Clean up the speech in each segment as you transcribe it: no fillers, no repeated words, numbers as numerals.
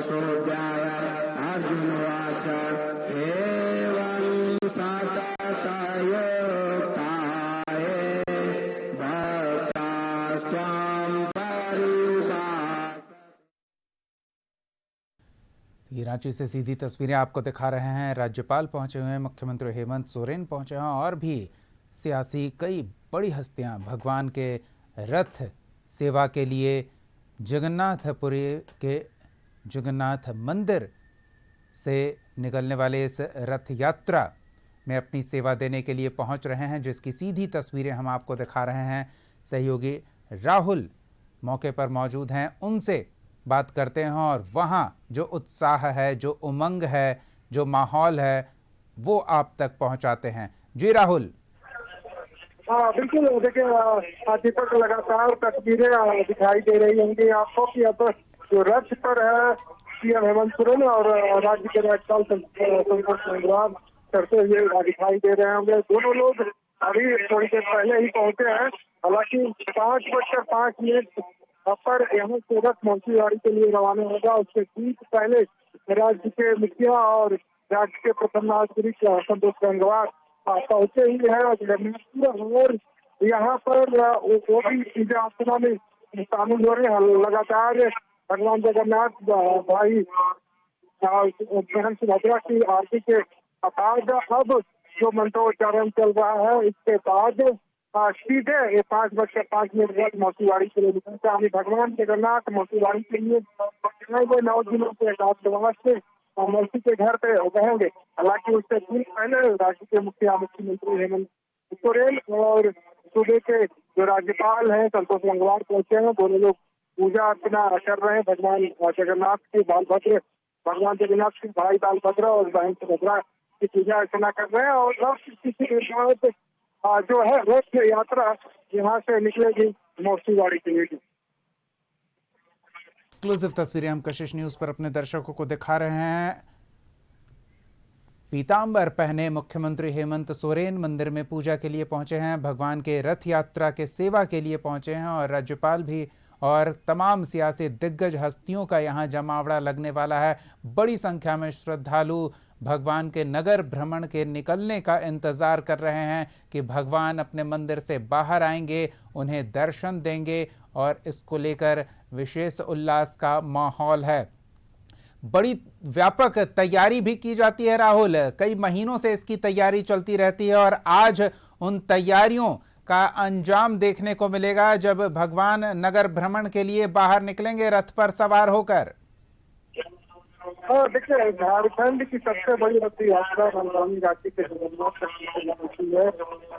सोऽध्याय अर्जुनोवाच एवं सततयुक्ताये भक्तास्त्वां पर्युपासते। ये रांची से सीधी तस्वीरें आपको दिखा रहे हैं। राज्यपाल पहुंचे हुए हैं, मुख्यमंत्री हेमंत सोरेन पहुंचे हैं और भी सियासी कई बड़ी हस्तियां भगवान के रथ सेवा के लिए जगन्नाथपुरी के जगन्नाथ मंदिर से निकलने वाले इस रथ यात्रा में अपनी सेवा देने के लिए पहुंच रहे हैं, जिसकी सीधी तस्वीरें हम आपको दिखा रहे हैं। सहयोगी राहुल मौके पर मौजूद हैं, उनसे बात करते हैं और वहाँ जो उत्साह है, जो उमंग है, जो माहौल है, वो आप तक पहुँचाते हैं। जी राहुल। हाँ बिल्कुल, देखिए दीपक लगातार तस्वीरें दिखाई दे रही होंगी आपको कि अब जो रथ पर है सीएम हेमंत सोरेन और राज्य के राज्यपाल संतोष गंगवार चढ़ते हुए दिखाई दे रहे होंगे। दोनों लोग अभी थोड़ी देर पहले ही पहुंचे हैं। हालांकि 5:05 पर यहाँ से रथ मोतीवाड़ी के लिए रवाना होगा। उससे ठीक पहले राज्य के मुखिया और राज्य के प्रथम नागरिक संतोष गंगवार पहुंचे ही है और यहाँ पर वो भी पूजा अर्चना में शामिल हो रहे हैं। लगातार भगवान जगन्नाथ भाई बहन सुभद्रा की आरती के बाद अब जो मंत्रोच्चारण चल रहा है, इसके बाद सीधे 5:05 बाद मोतीवाड़ी के लिए निकलते हैं। भगवान जगन्नाथ मोतीवाड़ी के लिए 9 दिनों के एकांतवास से मौसी के घर पे रहेंगे। हालांकि उससे ठीक पहले राज्य के मुख्यमंत्री हेमंत सोरेन और सूबे के जो राज्यपाल हैं संतोष गंगवार पहुंचे हैं। दोनों लोग पूजा अर्चना कर रहे हैं। भगवान जगन्नाथ के भगवान जगन्नाथ के भाई बालभद्र और बहन सुभद्रा की पूजा अर्चना कर रहे हैं और जो है रथ यात्रा यहाँ से निकलेगी मोतीवाड़ी के लिए। एक्सक्लूसिव तस्वीरें हम कशिश न्यूज पर अपने दर्शकों को दिखा रहे हैं। पीतांबर पहने मुख्यमंत्री हेमंत सोरेन मंदिर में पूजा के लिए पहुंचे हैं, भगवान के रथ यात्रा के सेवा के लिए पहुंचे हैं और राज्यपाल भी और तमाम सियासी दिग्गज हस्तियों का यहां जमावड़ा लगने वाला है। बड़ी संख्या में श्रद्धालु भगवान के नगर भ्रमण के निकलने का इंतज़ार कर रहे हैं कि भगवान अपने मंदिर से बाहर आएंगे, उन्हें दर्शन देंगे और इसको लेकर विशेष उल्लास का माहौल है। बड़ी व्यापक तैयारी भी की जाती है राहुल, कई महीनों से इसकी तैयारी चलती रहती है और आज उन तैयारियों का अंजाम देखने को मिलेगा जब भगवान नगर भ्रमण के लिए बाहर निकलेंगे रथ पर सवार होकर। देखिए, झारखंड की सबसे बड़ी रथ यात्रा राजधानी रांची के जगन्नाथ होती है।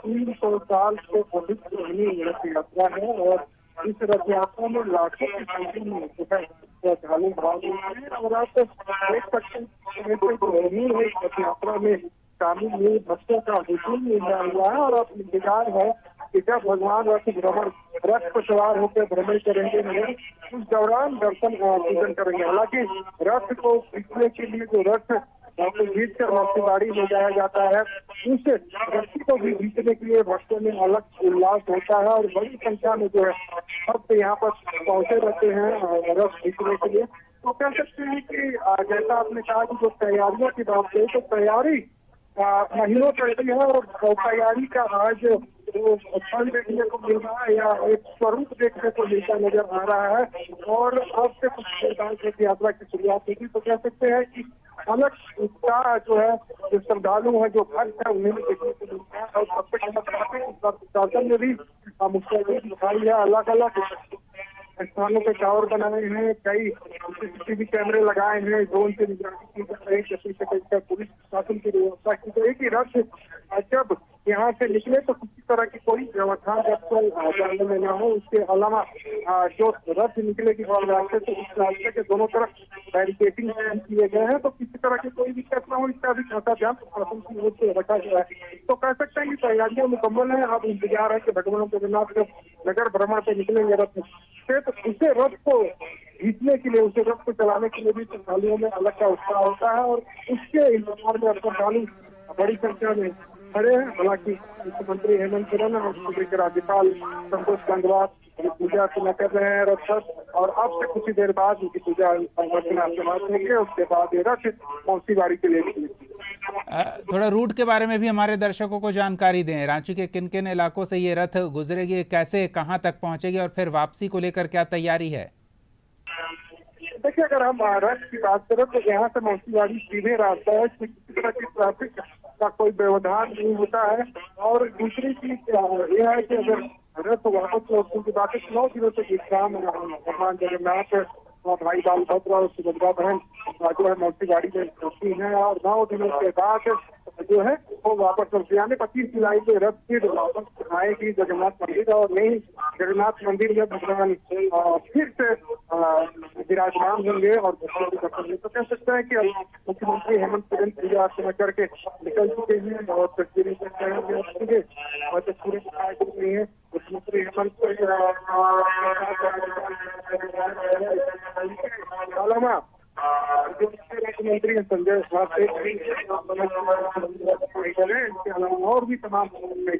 300 साल से अधिक पुरानी रथ यात्रा है और इस रथ यात्रा में लाखों की संख्या में श्रद्धालु भाग लेते हैं और आप देख सकते हैं रथ यात्रा में शामिल हुए भक्तों का हुजूम मिल हुआ है और अब इंतजार है कि जब भगवान रथ पर सवार होकर भ्रमण करेंगे उस दौरान दर्शन पूजन करेंगे। हालांकि रथ को खींचने के लिए जो रथ खींच कर मोतीवाड़ी ले जाया जाता है, उस रथ को भी खींचने के लिए भक्तों में अलग उल्लास होता है और बड़ी संख्या में जो है भक्त यहाँ पर पहुंचे रहते हैं रथ खींचने के लिए। तो कह सकते हैं कि जैसा आपने कहा कि जो तैयारियों की बात कही, तो तैयारी महीनों चलती है और तैयारी का आज फल देखने को मिल रहा है या एक स्वरूप देखने को मिलता नजर आ रहा है और अब से कुछ रथ यात्रा की शुरुआत होगी। तो कह सकते हैं कि अलग उत्साह जो है जो श्रद्धालु है जो भक्त है उन्हें देखने को मिलता है और शासन में भी मुख्यमंत्री दिखाई है। अलग अलग स्थानों पे टावर बनाए हैं, कई सीसीटीवी कैमरे लगाए हैं, ड्रोन से निगरानी की जा रही है, पुलिस शासन की व्यवस्था की गई कि रथ जब यहाँ से निकले तो किसी तरह की कोई व्यवस्था जानने में न हो। उसके अलावा जो रथ निकलेगी और रास्ते से उस रास्ते के दोनों तरफ बैरिकेडिंग किए गए हैं, तो किसी तरह की कोई दिक्कत न हो इसका भी खासा ध्यान प्रशासन की ओर से रखा गया है। तो कह सकते हैं कि तैयारियां मुकम्मल है। अब इंतजार है कि भगवान जगन्नाथ जब नगर भ्रमण पे निकलेंगे रथ से तो उसे रथ को खींचने के लिए, उसे रथ को चलाने के लिए भी श्रद्धालुओं में अलग का उत्साह होता है और उसके इंतजार में श्रद्धालु बड़ी संख्या में खड़े हैं। हालांकि मुख्यमंत्री हेमंत सोरेन और सूबे के राज्यपाल संतोष गंगवार पूजा अर्चना कर रहे हैं रथ पर, और अब से कुछ ही देर बाद उनकी पूजा अर्चना समाप्त होंगे। उसके बाद ये रथ मौसीबाड़ी के लिए निकलेगी। थोड़ा रूट के बारे में भी हमारे दर्शकों को जानकारी दें। रांची के किन किन इलाकों से ये रथ गुजरेगी, कैसे कहाँ तक पहुंचेगी और फिर वापसी को लेकर क्या तैयारी है? देखिए, अगर हम रथ की बात करें तो यहाँ से मौसीबाड़ी सीधे रास्ता है, किसी तरह की ट्रैफिक का कोई व्यवधान नहीं होता है। और दूसरी चीज यह है कि अगर रथ वापस लौटने की बात है, 9 दिनों से विश्राम भगवान जगन्नाथ और भाई बालभद्र और सुभद्रा बहन जो है मौसीबाड़ी में होती है, और 9 दिनों के बाद जो है वो वापस लौटती है। 25 जुलाई को रथ फिर वापस आएगी जगन्नाथ मंदिर, और नहीं जगन्नाथ मंदिर में भगवान फिर से विराजमान होंगे और भक्तों को दर्शन देंगे। तो कह सकते हैं कि मुख्यमंत्री हेमंत सोरेन पूजा अर्चना करके निकल चुके हैं और तस्वीरें और तस्वीरें दिखाई दे रही है। मुख्यमंत्री हेमंत मुख्यमंत्री संजय इसके अलावा और भी तमाम कई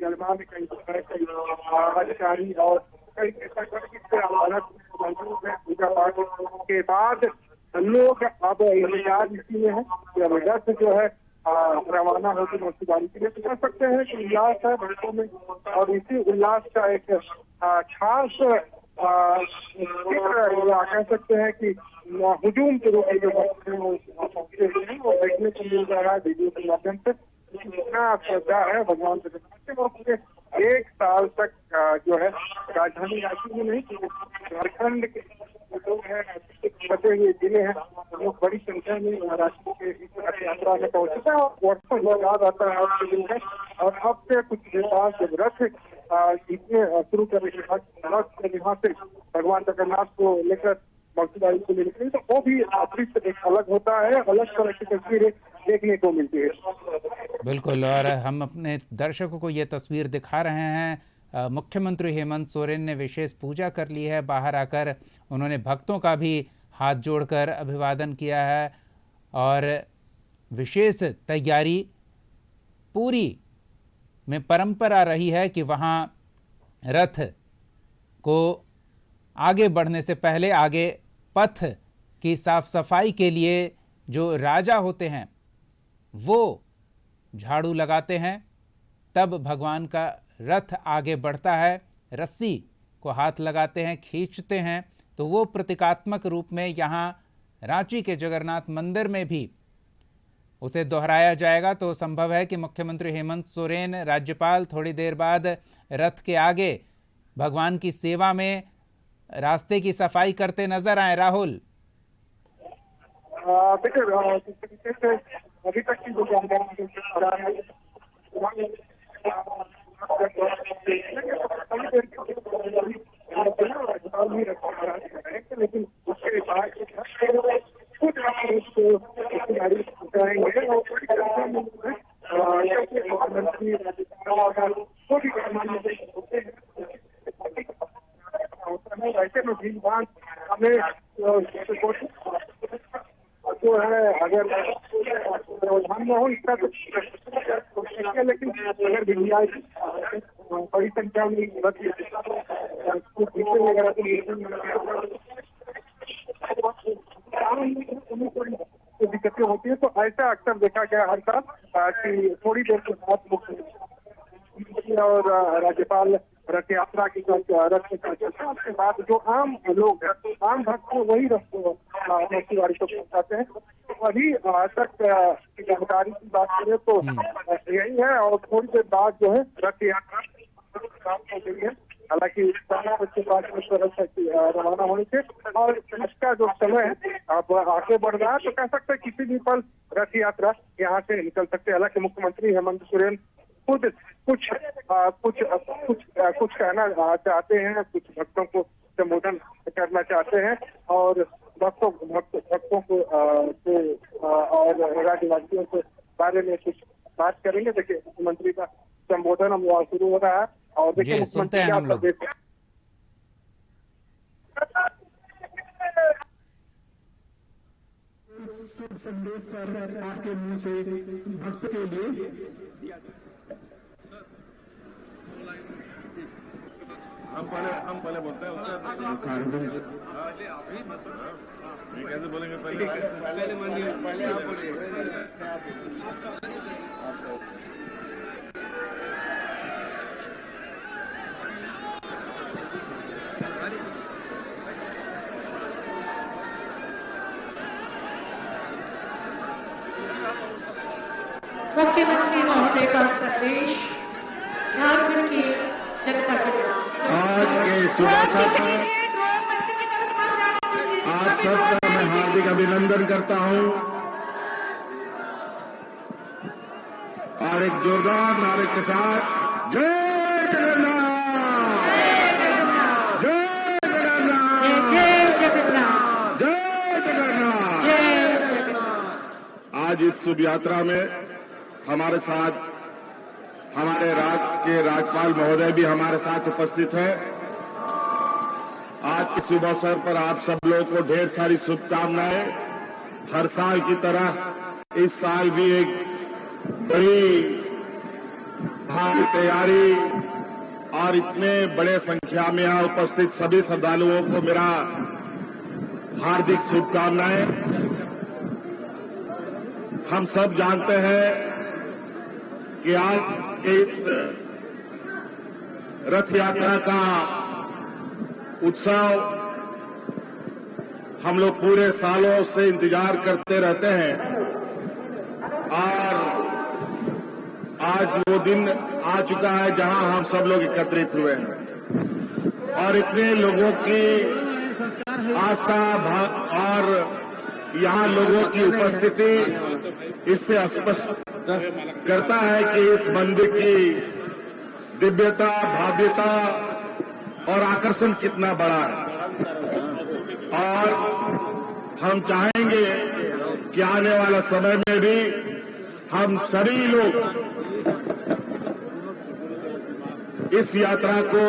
अधिकारी और कई पूजा पाठ के बाद लोग अब इंतजार इसी में है कि अब रथ जो है रवाना होकर मौसीबाड़ी के लिए। तो कह सकते हैं कि उल्लास है भक्तों में, और इसी उल्लास का एक खास कह सकते हैं कि हुजूम के रूप में जो भक्त हैं वो देखने को मिल रहा है वीडियो के माध्यम से। इतना श्रद्धा है भगवान जगन्नाथ और पूरे 1 साल तक जो है राजधानी रांची में नहीं, झारखंड के लोग हैं, बचे हुए जिले हैं, लोग बड़ी संख्या में रांची के इस रथ यात्रा में पहुंचते हैं और वर्षों लोग याद आता है आज के दिन है। और अब से कुछ देर बाद जब रथ शुरू करने के बाद यहाँ से भगवान जगन्नाथ को लेकर मौसीबाड़ी को ले निकले, तो वो भी दृश्य एक अलग होता है, अलग तरह की तस्वीरें देखने को मिलती है। बिल्कुल, और हम अपने दर्शकों को ये तस्वीर दिखा रहे हैं। मुख्यमंत्री हेमंत सोरेन ने विशेष पूजा कर ली है। बाहर आकर उन्होंने भक्तों का भी हाथ जोड़कर अभिवादन किया है और विशेष तैयारी पूरी में परंपरा रही है कि वहाँ रथ को आगे बढ़ने से पहले आगे पथ की साफ सफाई के लिए जो राजा होते हैं वो झाड़ू लगाते हैं, तब भगवान का रथ आगे बढ़ता है। रस्सी को हाथ लगाते हैं, खींचते हैं, तो वो प्रतीकात्मक रूप में यहाँ रांची के जगन्नाथ मंदिर में भी उसे दोहराया जाएगा। तो संभव है कि मुख्यमंत्री हेमंत सोरेन, राज्यपाल थोड़ी देर बाद रथ के आगे भगवान की सेवा में रास्ते की सफाई करते नजर आए। राहुल, देखिए अभी तक की जो जानकारी लेकिन उसके बाद कुछ मुख्यमंत्री वैसे में भीड़ भाड़ हमें जो है अगर व्यवधान में हो इसका तो लेकिन अगर बड़ी संख्या में दिक्कतें होती है, तो ऐसा अक्सर देखा गया हर साल कि थोड़ी देर के बाद मुख्यमंत्री और राज्यपाल रथ यात्रा की रथ उसके बाद जो आम लोग हैं, आम भक्त वही रथ मौसीबाड़ी को पहुंचाते हैं। तो अभी तक की जानकारी की बात करें तो यही है, और थोड़ी देर बाद जो है रथ यात्रा हो गई है। हालांकि के बाद रवाना होने से और इसका जो समय है अब आगे बढ़ रहा है, तो कह सकते हैं किसी भी पल रथ यात्रा यहाँ से निकल सकते हैं। हालांकि मुख्यमंत्री हेमंत सोरेन खुद कुछ कहना चाहते हैं, कुछ भक्तों को संबोधन करना चाहते हैं और भक्तों को और राज्यवासियों के बारे में कुछ बात करेंगे। देखिए मुख्यमंत्री का संबोधन हम शुरू हो रहा है और देखिए सुनते हैं हम लोग। संदेश सर आपके मुंह से भक्त के लिए हम पहले बोलते हैं उससे ये कैसे बोलेंगे पहले आप बोलिए। मुख्यमंत्री महोदय का संदेश झारखंड की जनता के नाम। आज के शुभ अवसर पर आप सबका मैं हार्दिक अभिनंदन करता हूं और एक जोरदार नारे के साथ जय जगन्नाथ, जय जगन्नाथ, जय जगन्नाथ, जय जगन्नाथ। जय जगन्नाथ। आज इस शुभ यात्रा में हमारे साथ हमारे राज्य के राज्यपाल महोदय भी हमारे साथ उपस्थित हैं। आज के शुभ अवसर पर आप सब लोगों को ढेर सारी शुभकामनाएं। हर साल की तरह इस साल भी एक बड़ी भारी तैयारी और इतने बड़े संख्या में यहाँ उपस्थित सभी श्रद्धालुओं को मेरा हार्दिक शुभकामनाएं। हम सब जानते हैं कि आज इस रथ यात्रा का उत्सव हम लोग पूरे सालों से इंतजार करते रहते हैं और आज वो दिन आ चुका है जहां हम सब लोग एकत्रित हुए हैं और इतने लोगों की आस्था और यहाँ लोगों की उपस्थिति इससे स्पष्ट करता है कि इस मंदिर की दिव्यता, भाव्यता और आकर्षण कितना बड़ा है। और हम चाहेंगे कि आने वाला समय में भी हम सभी लोग इस यात्रा को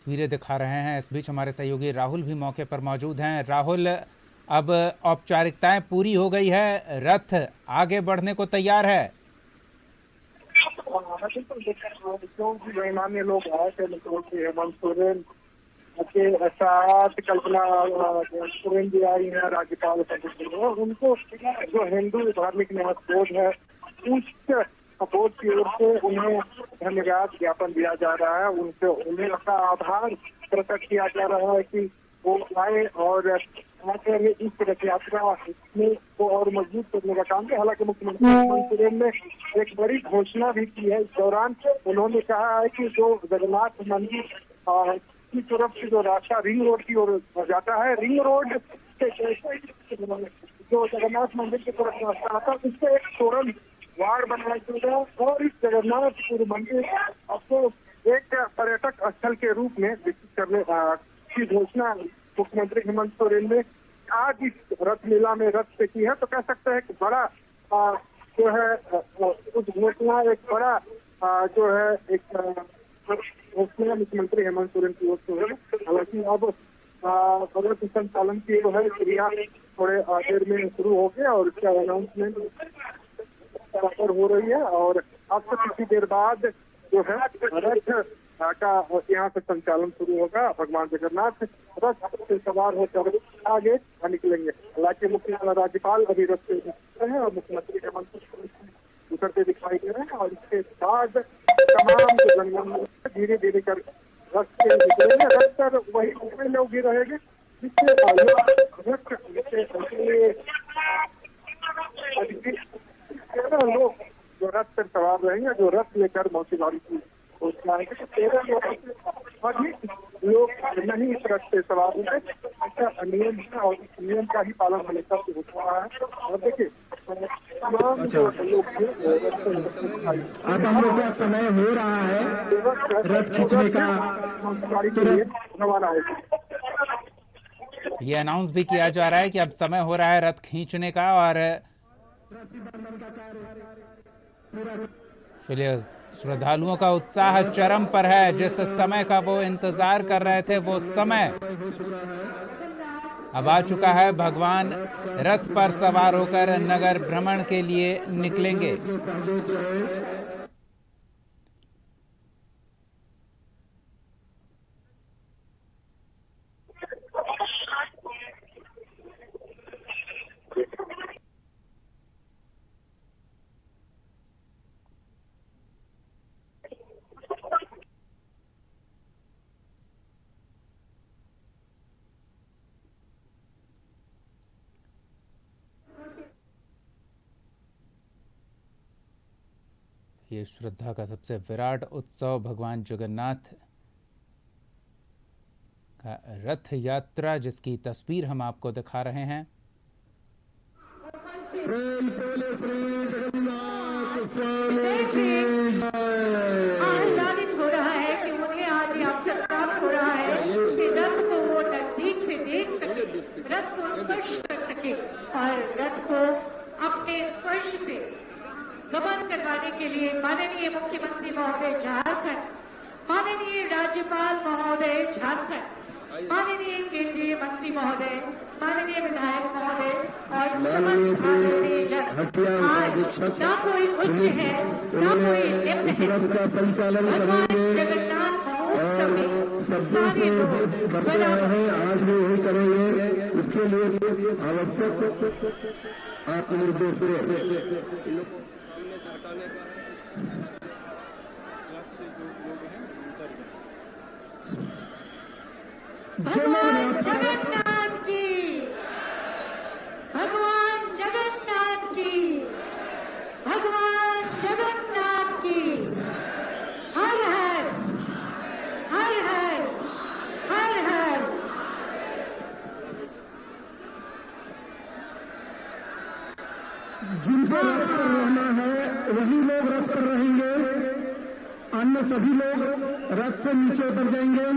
तस्वीरें दिखा रहे हैं। इस बीच हमारे सहयोगी राहुल भी मौके पर मौजूद हैं। राहुल, अब औपचारिकताएं पूरी हो गई है, रथ आगे बढ़ने को तैयार है। माननीय लोग आए थे, मुख्यमंत्री हेमंत सोरेन के साथ कल्पना सोरेन जी आई हैं, राज्यपाल और उनको जो हिंदू धार्मिक न्यास बोर्ड है उस बोर्ड की ओर से उन्हें धन्यवाद ज्ञापन दिया जा रहा है। उन्हें अपना आभार प्रकट किया जा रहा है कि वो आए और आकर इस रथ यात्रा को और मजबूत करने का काम किया। हालांकि मुख्यमंत्री हेमंत सोरेन ने एक बड़ी घोषणा भी की है। इस दौरान उन्होंने कहा है कि जो जगन्नाथ मंदिर की तरफ से जो रास्ता रिंग रोड की ओर जाता है, रिंग रोड से जो जगन्नाथ मंदिर की तरफ रास्ता आता है उससे एक सोरन वार्ड बनाया जाएगा और इस जगन्नाथपुर मंदिर आपको एक पर्यटक स्थल के रूप में विकसित करने की घोषणा मुख्यमंत्री हेमंत सोरेन ने आज इस रथ मेला में रथ से की है। तो कह सकते हैं कि बड़ा जो है उस घोषणा एक बड़ा जो है एक घोषणा मुख्यमंत्री हेमंत सोरेन की ओर से है। हालांकि अब रथ संचालन की जो है क्रिया थोड़े देर में शुरू हो गया और इसका अनाउंसमेंट बराबर हो रही है और अब से कुछ देर बाद जो है रथ का यहाँ से संचालन शुरू होगा। भगवान जगन्नाथ रथ से सवार होकर आगे निकलेंगे। हालांकि मुख्य राज्यपाल अभी रथ से हैं और मुख्यमंत्री हेमंत सोरेन उतरते दिखाई दे रहे हैं और इसके बाद तमाम जनगण धीरे धीरे कर रथ से निकलेंगे। रथ पर वही लोग भी रहेंगे जिससे लोग जो रथ पर सवार रहेंगे, जो रथ लेकर मौसी बारी की पहुंचाएंगे। तो 13 लोग नहीं इस रथ से सवार होंगे। ऐसा नियम है और इस नियम का ही पालन हमेशा से होता रहा है। और देखिए तमाम जो लोग अब हम लोग का समय हो रहा है रथ खींचने का, गाड़ी के लिए रवाना होगी। ये अनाउंस भी किया जा रहा है कि अब समय हो रहा है रथ खींचने का। और चलिए, श्रद्धालुओं का उत्साह चरम पर है। जिस समय का वो इंतजार कर रहे थे वो समय अब आ चुका है। भगवान रथ पर सवार होकर नगर भ्रमण के लिए निकलेंगे। ये श्रद्धा का सबसे विराट उत्सव भगवान जगन्नाथ का रथ यात्रा, जिसकी तस्वीर हम आपको दिखा रहे हैं। आह्लादित हो रहा है कि उन्हें आज ये अवसर प्राप्त हो रहा है कि रथ को वो नजदीक से देख सके, रथ को स्पर्श कर सके और रथ को अपने स्पर्श से गमन करवाने के लिए माननीय मुख्यमंत्री महोदय झारखंड, माननीय राज्यपाल महोदय झारखंड, माननीय केंद्रीय मंत्री महोदय, माननीय विधायक महोदय और समस्त आदरणीय जन, आज ना कोई उच्च है ना कोई निम्न है। भगवान जगन्नाथ महोत्सव में सारे लोग बराबर हैं। आज भी वही करेंगे। इसके लिए आवश्यक आप निर्देश भगवान जगन्नाथ की, भगवान जगन्नाथ की, भगवान जगन्नाथ की। हर हर हर हर हर हर। जिनको रथ पर रहना है वही लोग रथ पर रहेंगे, अन्य सभी लोग रथ से नीचे उतर जाएंगे।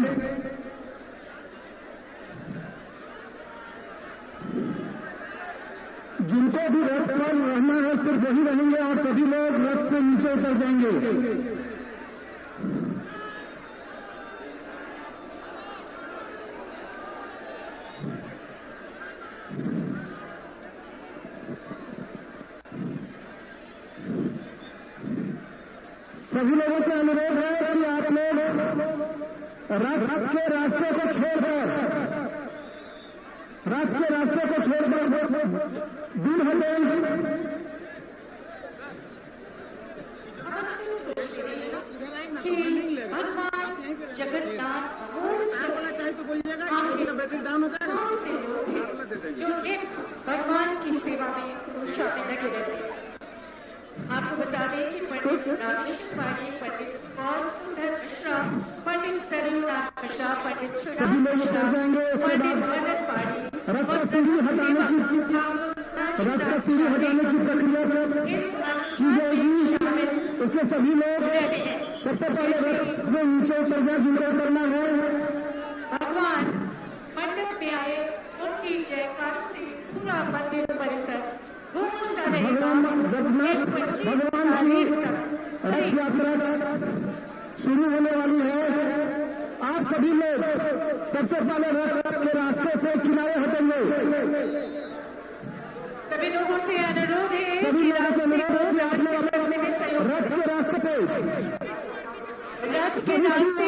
जिनको भी रथ पर रहना है सिर्फ वही रहेंगे और सभी लोग रथ से नीचे उतर जाएंगे। सभी लोगों से अनुरोध है कि आप लोग रथ के रास्ते को छोड़कर दूर हटे। कि भगवान जगन्नाथ बहुत से लोग हैं जो एक भगवान की सेवा में सुरक्षा में लगे रहते हैं। आपको बता दें कि पंडित रामेश्वर पाड़ी, पंडित कौस्तुभधर मिश्रा, पंडित सरयूनाथ मिश्रा, पंडित शिवराम मिश्रा, पंडित मदन पाड़ी और इस अनुष्ठान में शामिल इसके सभी लोग सबसे पहले इसमें नीचे उतर जाए जिनको उतरना है। भगवान मंडप में आए, उनकी जयकार से पूरा मंदिर परिसर गूंजता रहेगा। 25 तारीख तक रथ यात्रा शुरू होने वाली है। आप सभी लोग सबसे पहले रथ के रास्ते से किनारे हटेंगे। सभी लोगों से अनुरोध है कि रास्ते को व्यवस्थित करने में सहयोग रथ के रास्ते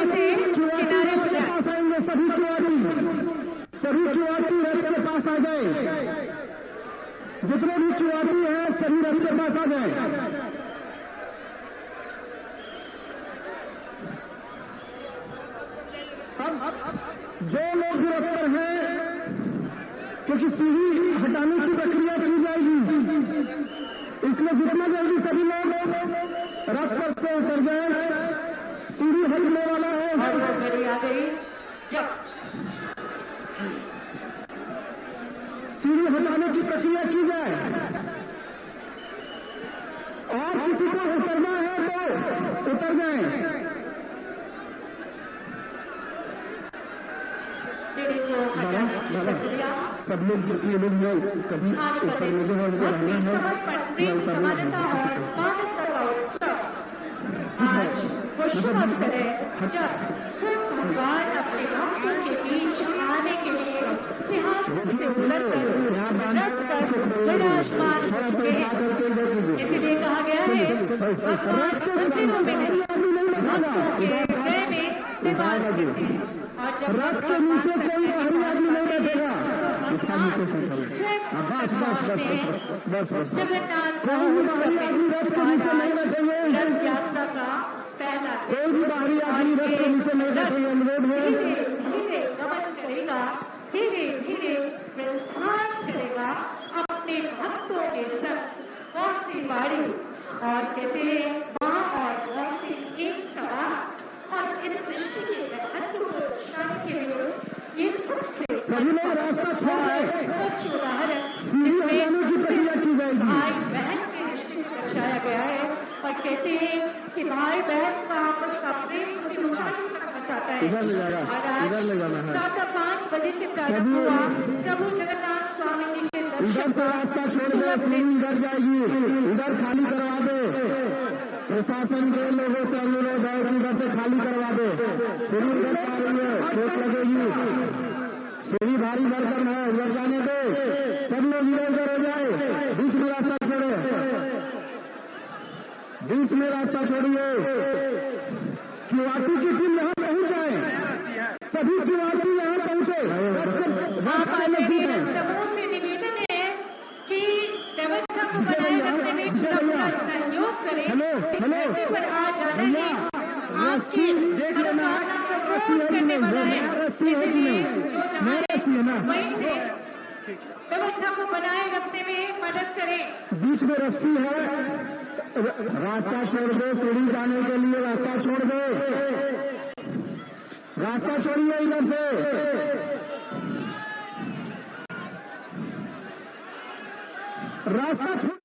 से किनारे हो जाए। पास आएंगे सभी क्यूआरटी रथ के पास आ जाए। जितने भी क्यूआरटी है सभी रथ के पास आ जाए। अब जो लोग रथ पर हैं, क्योंकि सीढ़ी हटाने की प्रक्रिया की जाएगी, इसलिए जितना जल्दी सभी लोग रथ पर से उतर जाए। सीढ़ी हटने वाला है और वो घड़ी आ गई जब सीढ़ी हटाने की प्रक्रिया की जाए। और किसी को उतरना है तो उतर जाए। सीढ़ी को हटाने की प्रक्रिया सब लोग सभी ऊपर में जो है उनको रहना है। समर्पण, प्रेम, समानता और मानवता का उत्सव आज वो शुभ अवसर है जब स्वयं भगवान अपने भक्तों के बीच आने के लिए सिंहासन से उतरकर रथ पर विराजमान हो चुके हैं। इसीलिए कहा गया है भगवान मंदिरों में नहीं, भक्तों के हृदय में निवास करते हैं। और जब रथ के नीचे कोई बाहरी आदमी नहीं बैठेगा। स्वयं पहुंचते हैं जगन्नाथ रथ यात्रा का पहला कोई भी बाहरी आदमी रथ के नीचे नहीं बैठेगा। अनुरोध है धीरे धीरे गमन करेगा, धीरे धीरे प्रस्थान करेगा अपने भक्तों के संग कौसी बाड़ी। और कहते हैं माँ और कौसी एक समान। और इस रिश्ते के महत्व को दर्शाने के लिए ये सबसे सभी लोग रास्ता छोड़ कुछ उदाहरण जिसमें भाई बहन के रिश्ते को दर्शाया गया है। और कहते हैं कि भाई बहन का आपस का प्रेम उसी ऊंचाई तक पहुंचाता है। और आज प्रातः 5 बजे से प्रारंभ हुआ प्रभु जगन्नाथ स्वामी जी के दर्शन से रास्ता छोड़ इधर जाएगी, इधर खाली करवा दे। प्रशासन के लोगों से अनुरोध है कि इधर से खाली करवा दे। सीढ़ी उधर आ रही है, चोट लगेगी। सीढ़ी भारी भरकम है, उधर जाने दो। सब लोग इधर उधर हो जाए। बीच में रास्ता छोड़े, बीच में रास्ता छोड़िए। क्यूआरटी की टीम यहाँ पहुंच जाए। सभी क्यूआरटी यहाँ पहुंचे। समूह से निवेदन है कि व्यवस्था को बनाए रखने में पूरा सहयोग करें। धरती पर आ जाना ही आपकी मनोकामना को पूर्ण करने वाला है। इसलिए जो जहाँ है वहीं से व्यवस्था को बनाए रखने में मदद करें। बीच में रस्सी है, रास्ता छोड़ दो। सीढ़ी जाने के लिए रास्ता छोड़ दो। रास्ता छोड़िए इधर से। रास्ता छोड़